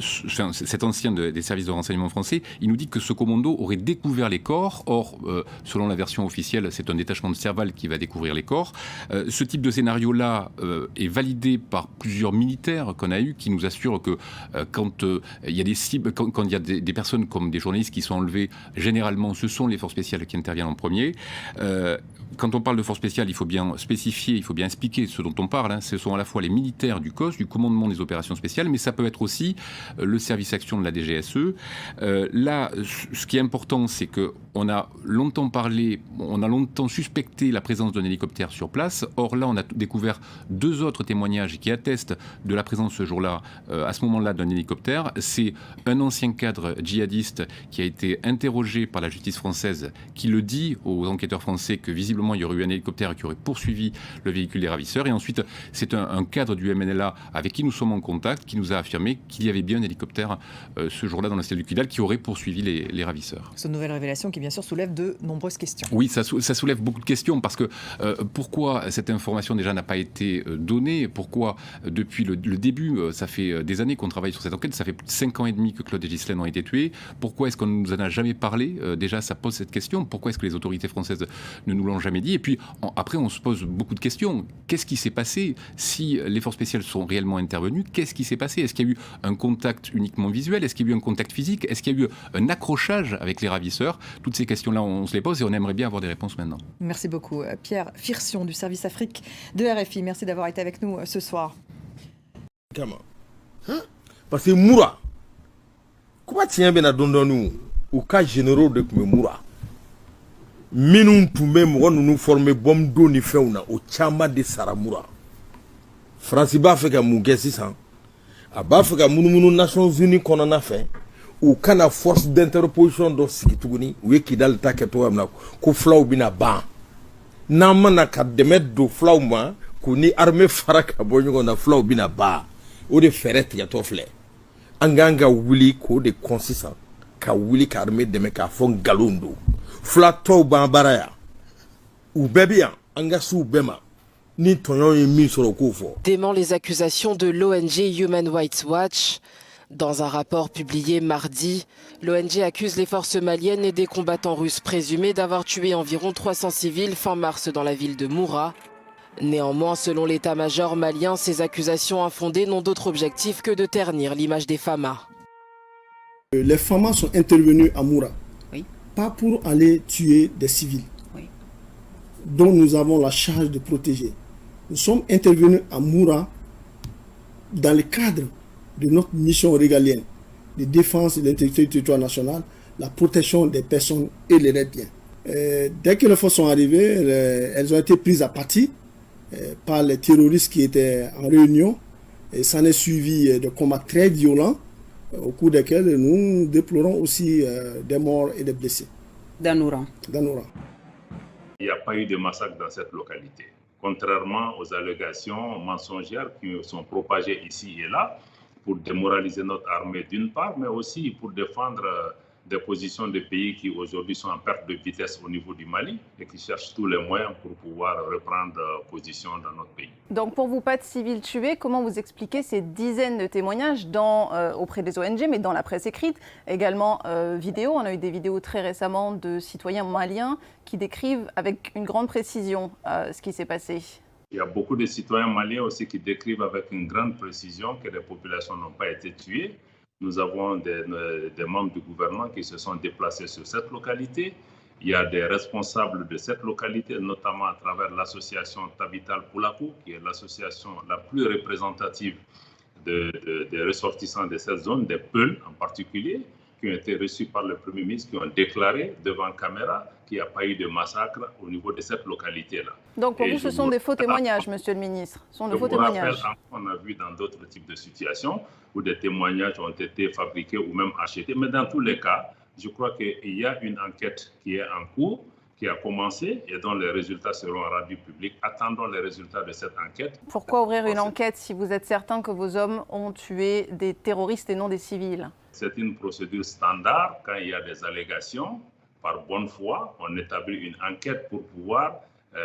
cet ancien des services de renseignement français, il nous dit que ce commando aurait découvert les corps. Or, selon la version officielle, c'est un détachement de Serval qui va découvrir les corps. Ce type de scénario-là est validé par plusieurs militaires qu'on a eu, qui nous assurent que quand il y a des cibles, quand il y a des personnes comme des journalistes qui sont enlevés, généralement, ce sont les forces spéciales qui interviennent en premier. Quand on parle de forces spéciales, il faut bien spécifier, il faut bien expliquer ce dont on parle. Ce sont à la fois les militaires du COS, du commandement des opérations spéciales, mais ça peut être aussi le service action de la DGSE. Là, ce qui est important, c'est qu'on a longtemps parlé, on a longtemps suspecté la présence d'un hélicoptère sur place. Or là, on a découvert 2 autres témoignages qui attestent de la présence ce jour-là, à ce moment-là, d'un hélicoptère. C'est un ancien cadre djihadiste qui a été interrogé par la justice française, qui le dit aux enquêteurs français que visiblement il y aurait eu un hélicoptère qui aurait poursuivi le véhicule des ravisseurs. Et ensuite, c'est un cadre du MNLA avec qui nous sommes en contact qui nous a affirmé qu'il y avait bien un hélicoptère ce jour-là dans la cité du Kidal qui aurait poursuivi les ravisseurs. C'est une nouvelle révélation qui, bien sûr, soulève de nombreuses questions. Oui, ça soulève beaucoup de questions parce que pourquoi cette information déjà n'a pas été donnée? Pourquoi depuis le début, ça fait des années qu'on travaille sur cette enquête, ça fait plus de 5 ans et demi que Claude et Ghislaine ont été tués. Pourquoi est-ce qu'on ne nous en a jamais parlé? Déjà, ça pose cette question. Pourquoi est-ce que les autorités françaises ne nous l'ont jamais dit? Et puis, après, on se pose beaucoup de questions. Qu'est-ce qui s'est passé? Si les forces spéciales sont réellement intervenues, qu'est-ce qui s'est passé? Est-ce qu'il y a eu un contact uniquement visuel? Est-ce qu'il y a eu un contact physique? Est-ce qu'il y a eu un accrochage avec les ravisseurs? Toutes ces questions-là, on se les pose et on aimerait bien avoir des réponses maintenant. Merci beaucoup. Pierre Firsion du service Afrique de RFI. Merci d'avoir été avec nous ce soir. Parce que Moura, comment tiens bien à donner au cas généraux de Moura? Minun tumbe mɔgɔ ninnu former bom do ni fɛnw na o caman de sara Mura. France b'a fɛ ka mun kɛ sisan a b'a fɛ ka munumunu Nations Unies kɔnɔna fɛ u kana force d'interposition dɔ sigi tuguni u ye Kidal ta kɛ cogoya min na ko fulaw bɛna ban n'an mana ka dɛmɛ don fulaw ma k'u ni armée fara ka bɔ ɲɔgɔn na fulaw bɛna ban o de fɛɛrɛ tigɛtɔ filɛ an k'an ka wuli k'o de kɔn sisan ka wuli ka armée dɛmɛ k'a fɔ nkalon don. Dément les accusations de l'ONG Human Rights Watch. Dans un rapport publié mardi, l'ONG accuse les forces maliennes et des combattants russes présumés d'avoir tué environ 300 civils fin mars dans la ville de Moura. Néanmoins, selon l'état-major malien, ces accusations infondées n'ont d'autre objectif que de ternir l'image des FAMA. Les FAMA sont intervenus à Moura. Pas pour aller tuer des civils, dont nous avons la charge de protéger. Nous sommes intervenus à Moura dans le cadre de notre mission régalienne de défense de l'intégrité du territoire national, la protection des personnes et les biens. Dès que les forces sont arrivées, elles ont été prises à partie par les terroristes qui étaient en réunion. Et ça en est suivi de combats très violents, au cours desquels nous déplorons aussi des morts et des blessés. Danoura. Il n'y a pas eu de massacre dans cette localité, contrairement aux allégations mensongères qui sont propagées ici et là pour démoraliser notre armée d'une part, mais aussi pour défendre des positions de pays qui aujourd'hui sont en perte de vitesse au niveau du Mali et qui cherchent tous les moyens pour pouvoir reprendre position dans notre pays. Donc pour vous, pas de civils tués, comment vous expliquez ces dizaines de témoignages auprès des ONG, mais dans la presse écrite, également vidéo. On a eu des vidéos très récemment de citoyens maliens qui décrivent avec une grande précision ce qui s'est passé. Il y a beaucoup de citoyens maliens aussi qui décrivent avec une grande précision que les populations n'ont pas été tuées. Nous avons des membres du gouvernement qui se sont déplacés sur cette localité. Il y a des responsables de cette localité, notamment à travers l'association Tabital Poulakou, qui est l'association la plus représentative des ressortissants de cette zone, des Peuls en particulier, qui ont été reçus par le Premier ministre, qui ont déclaré devant caméra qu'il n'y a pas eu de massacre au niveau de cette localité-là. Donc pour vous, ce sont des faux témoignages, Monsieur le ministre. Ce sont de faux témoignages. On a vu dans d'autres types de situations où des témoignages ont été fabriqués ou même achetés. Mais dans tous les cas, je crois qu'il y a une enquête qui est en cours, qui a commencé et dont les résultats seront rendus publics. Attendons les résultats de cette enquête. Pourquoi ouvrir une enquête si vous êtes certain que vos hommes ont tué des terroristes et non des civils? C'est une procédure standard. Quand il y a des allégations, par bonne foi, on établit une enquête pour pouvoir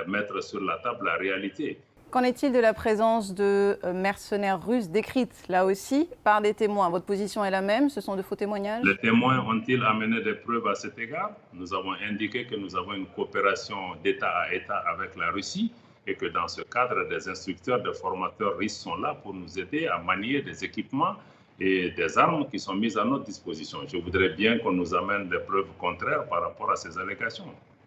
mettre sur la table la réalité. Qu'en est-il de la présence de mercenaires russes décrites, là aussi, par des témoins? Votre position est la même? Ce sont de faux témoignages? Les témoins ont-ils amené des preuves à cet égard? Nous avons indiqué que nous avons une coopération d'État à État avec la Russie et que dans ce cadre, des instructeurs, des formateurs russes sont là pour nous aider à manier des équipements et des armes qui sont mises à notre disposition. Je voudrais bien qu'on nous amène des preuves contraires par rapport à ces allégations.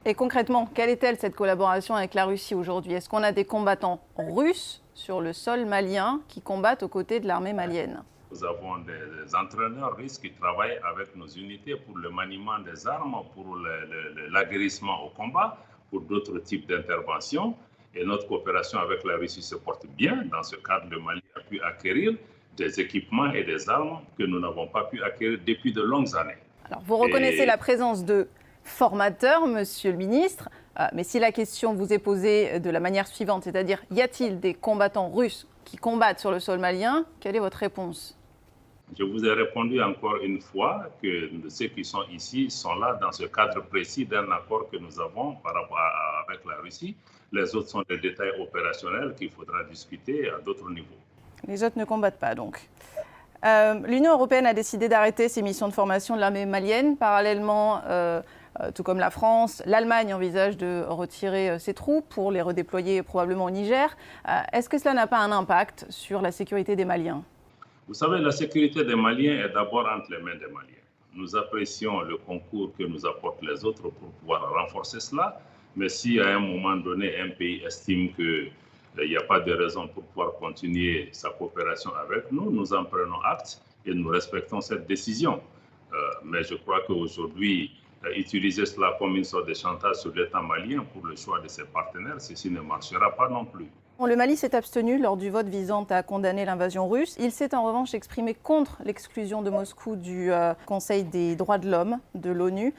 Et concrètement, quelle est-elle cette collaboration avec la Russie aujourd'hui? Est-ce qu'on a des combattants russes sur le sol malien qui combattent aux côtés de l'armée malienne? Nous avons des entraîneurs russes qui travaillent avec nos unités pour le maniement des armes, pour l'aguerrissement au combat, pour d'autres types d'interventions. Et notre coopération avec la Russie se porte bien. Dans ce cadre, le Mali a pu acquérir des équipements et des armes que nous n'avons pas pu acquérir depuis de longues années. Alors, vous reconnaissez la présence de formateurs, Monsieur le ministre, mais si la question vous est posée de la manière suivante, c'est-à-dire y a-t-il des combattants russes qui combattent sur le sol malien, quelle est votre réponse? Je vous ai répondu encore une fois que ceux qui sont ici sont là dans ce cadre précis d'un accord que nous avons par rapport avec la Russie. Les autres sont des détails opérationnels qu'il faudra discuter à d'autres niveaux. Les autres ne combattent pas, donc. L'Union européenne a décidé d'arrêter ses missions de formation de l'armée malienne. Parallèlement, tout comme la France, l'Allemagne envisage de retirer ses troupes pour les redéployer probablement au Niger. Est-ce que cela n'a pas un impact sur la sécurité des Maliens? Vous savez, la sécurité des Maliens est d'abord entre les mains des Maliens. Nous apprécions le concours que nous apportent les autres pour pouvoir renforcer cela. Mais si à un moment donné, un pays estime qu'il n'y a pas de raison pour pouvoir continuer sa coopération avec nous, nous en prenons acte et nous respectons cette décision. Mais je crois qu'aujourd'hui, utiliser cela comme une sorte de chantage sur l'État malien pour le choix de ses partenaires, ceci ne marchera pas non plus. Le Mali s'est abstenu lors du vote visant à condamner l'invasion russe. Il s'est en revanche exprimé contre l'exclusion de Moscou du Conseil des droits de l'homme de l'ONU.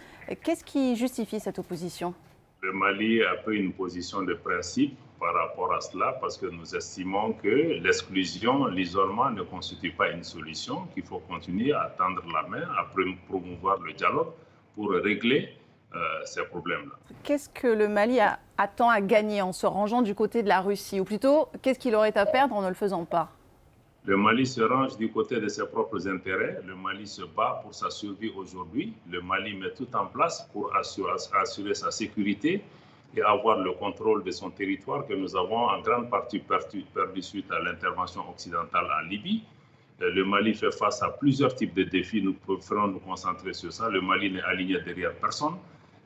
Qu'est-ce qui justifie cette opposition? Le Mali a pris une position de principe par rapport à cela parce que nous estimons que l'exclusion, l'isolement ne constitue pas une solution, qu'il faut continuer à tendre la main, à promouvoir le dialogue pour régler ces problèmes-là. Qu'est-ce que le Mali attend à gagner en se rangeant du côté de la Russie? Ou plutôt, qu'est-ce qu'il aurait à perdre en ne le faisant pas? Le Mali se range du côté de ses propres intérêts. Le Mali se bat pour sa survie aujourd'hui. Le Mali met tout en place pour assurer sa sécurité et avoir le contrôle de son territoire que nous avons en grande partie perdu suite à l'intervention occidentale en Libye. Le Mali fait face à plusieurs types de défis. Nous préférons nous concentrer sur ça. Le Mali n'est aligné derrière personne.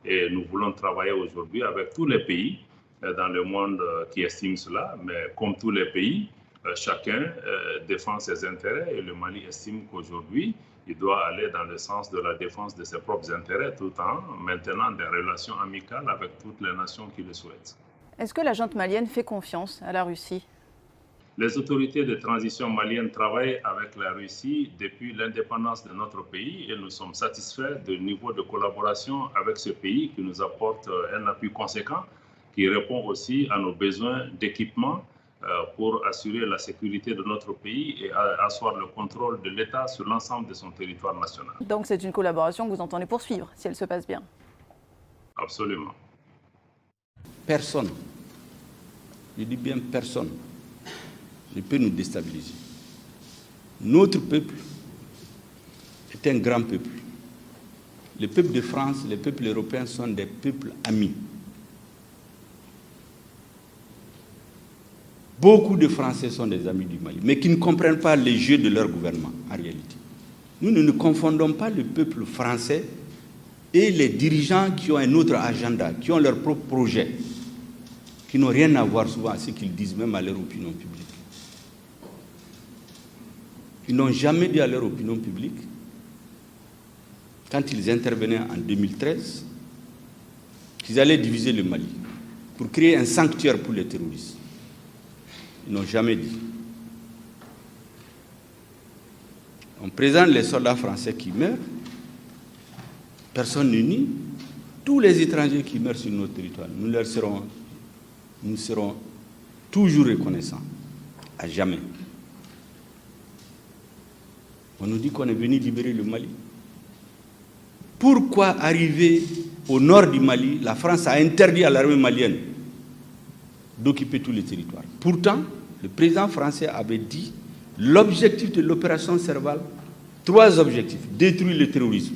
Et nous voulons travailler aujourd'hui avec tous les pays dans le monde qui estiment cela. Mais comme tous les pays, chacun défend ses intérêts et le Mali estime qu'aujourd'hui, il doit aller dans le sens de la défense de ses propres intérêts tout en maintenant des relations amicales avec toutes les nations qui le souhaitent. Est-ce que la junte malienne fait confiance à la Russie? Les autorités de transition maliennes travaillent avec la Russie depuis l'indépendance de notre pays et nous sommes satisfaits du niveau de collaboration avec ce pays qui nous apporte un appui conséquent, qui répond aussi à nos besoins d'équipement pour assurer la sécurité de notre pays et asseoir le contrôle de l'État sur l'ensemble de son territoire national. Donc c'est une collaboration que vous entendez poursuivre, si elle se passe bien? Absolument. Personne, je dis bien personne, ne peut nous déstabiliser. Notre peuple est un grand peuple. Les peuples de France, les peuples européens sont des peuples amis. Beaucoup de Français sont des amis du Mali, mais qui ne comprennent pas les jeux de leur gouvernement, en réalité. Nous ne confondons pas le peuple français et les dirigeants qui ont un autre agenda, qui ont leur propre projet, qui n'ont rien à voir souvent à ce qu'ils disent, même à leur opinion publique. Ils n'ont jamais dit à leur opinion publique, quand ils intervenaient en 2013, qu'ils allaient diviser le Mali pour créer un sanctuaire pour les terroristes. Ils n'ont jamais dit. On présente les soldats français qui meurent, personne ne nie. Tous les étrangers qui meurent sur notre territoire, nous serons toujours reconnaissants, à jamais. On nous dit qu'on est venu libérer le Mali. Pourquoi arriver au nord du Mali, la France a interdit à l'armée malienne d'occuper tous les territoires. Pourtant, le président français avait dit l'objectif de l'opération Serval, 3 objectifs: détruire le terrorisme,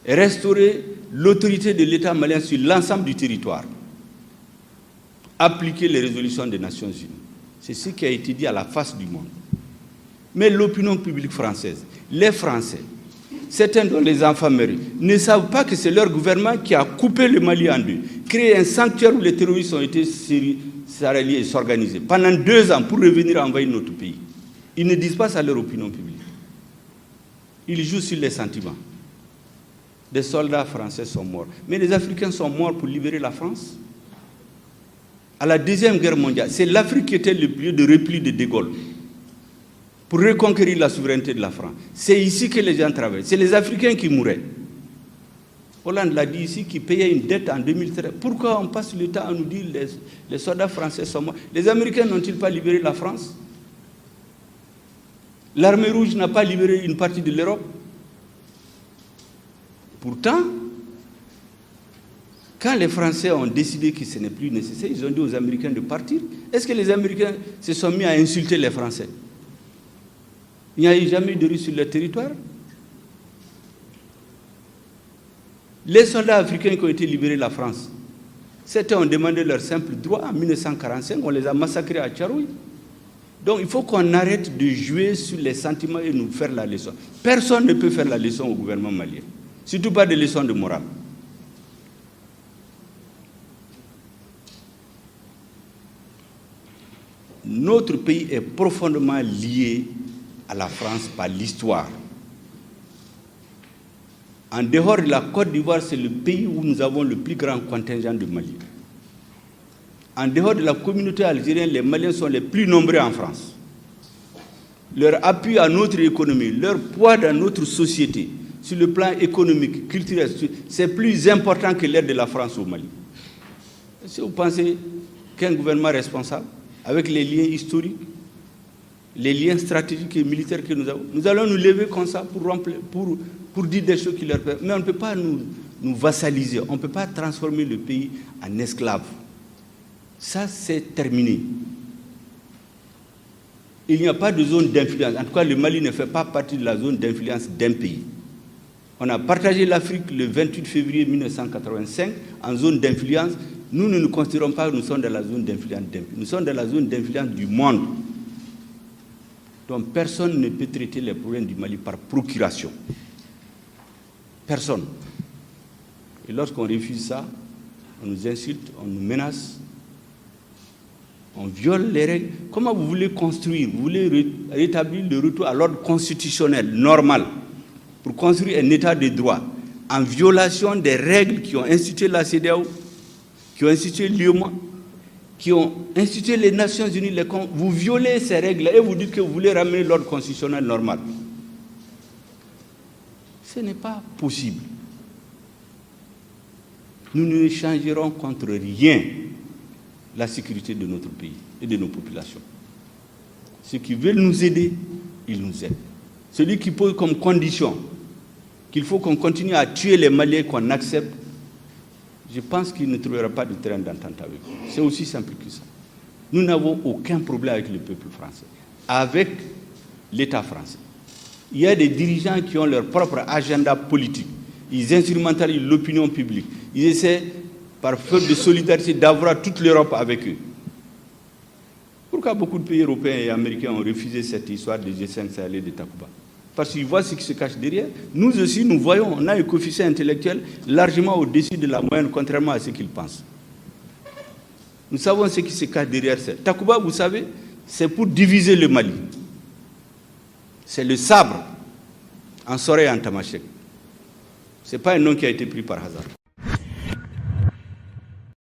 et restaurer l'autorité de l'État malien sur l'ensemble du territoire, appliquer les résolutions des Nations Unies. C'est ce qui a été dit à la face du monde. Mais l'opinion publique française, les Français, certains dont les enfants meurent, ne savent pas que c'est leur gouvernement qui a coupé le Mali en deux, créé un sanctuaire où les terroristes ont été s'allier et s'organiser pendant 2 ans pour revenir envahir notre pays. Ils ne disent pas ça à leur opinion publique. Ils jouent sur les sentiments. Des soldats français sont morts. Mais les Africains sont morts pour libérer la France. À la Deuxième Guerre mondiale, c'est l'Afrique qui était le lieu de repli de De Gaulle pour reconquérir la souveraineté de la France. C'est ici que les gens travaillent. C'est les Africains qui mouraient. Hollande l'a dit ici, qui payait une dette en 2013. Pourquoi on passe le temps à nous dire que les soldats français sont morts? Les Américains n'ont-ils pas libéré la France? L'armée rouge n'a pas libéré une partie de l'Europe? Pourtant, quand les Français ont décidé que ce n'est plus nécessaire, ils ont dit aux Américains de partir. Est-ce que les Américains se sont mis à insulter les Français? Il n'y a eu jamais de Russes sur leur territoire. Les soldats africains qui ont été libérés de la France, certains ont demandé leur simple droit en 1945, on les a massacrés à Tcharoui. Donc il faut qu'on arrête de jouer sur les sentiments et nous faire la leçon. Personne ne peut faire la leçon au gouvernement malien, surtout pas de leçons de morale. Notre pays est profondément lié à la France par l'histoire. En dehors de la Côte d'Ivoire, c'est le pays où nous avons le plus grand contingent de Maliens. En dehors de la communauté algérienne, les Maliens sont les plus nombreux en France. Leur appui à notre économie, leur poids dans notre société, sur le plan économique, culturel, c'est plus important que l'aide de la France au Mali. Est-ce que vous pensez qu'un gouvernement responsable, avec les liens historiques, les liens stratégiques et militaires que nous avons, nous allons nous lever comme ça pour dire des choses qui leur permettent. Mais on ne peut pas nous vassaliser, on ne peut pas transformer le pays en esclave. Ça, c'est terminé. Il n'y a pas de zone d'influence. En tout cas, le Mali ne fait pas partie de la zone d'influence d'un pays. On a partagé l'Afrique le 28 février 1985 en zone d'influence. Nous ne nous considérons pas que nous sommes dans la zone d'influence d'un pays. Nous sommes dans la zone d'influence du monde. Donc personne ne peut traiter les problèmes du Mali par procuration. Personne. Et lorsqu'on refuse ça, on nous insulte, on nous menace, on viole les règles. Comment vous voulez construire? Vous voulez rétablir le retour à l'ordre constitutionnel normal pour construire un état de droit en violation des règles qui ont institué la CEDEAO, qui ont institué l'UEMOA, qui ont institué les Nations Unies. Vous violez ces règles et vous dites que vous voulez ramener l'ordre constitutionnel normal. Ce n'est pas possible. Nous ne changerons contre rien. la sécurité de notre pays et de nos populations. Ceux qui veulent nous aider, ils nous aident. Celui qui pose comme condition qu'il faut qu'on continue à tuer les Maliens qu'on accepte, je pense qu'il ne trouvera pas de terrain d'entente avec nous. C'est aussi simple que ça. Nous n'avons aucun problème avec le peuple français, avec l'État français. Il y a des dirigeants qui ont leur propre agenda politique. Ils instrumentalisent l'opinion publique. Ils essaient, par faute de solidarité, d'avoir toute l'Europe avec eux. Pourquoi beaucoup de pays européens et américains ont refusé cette histoire des G5 Sahel et de Takuba? Parce qu'ils voient ce qui se cache derrière. Nous aussi, nous voyons, on a un coefficient intellectuel largement au-dessus de la moyenne, contrairement à ce qu'ils pensent. Nous savons ce qui se cache derrière ça. Takuba, vous savez, c'est pour diviser le Mali. C'est le sabre en Soré et en Tamashek. Ce n'est pas un nom qui a été pris par hasard.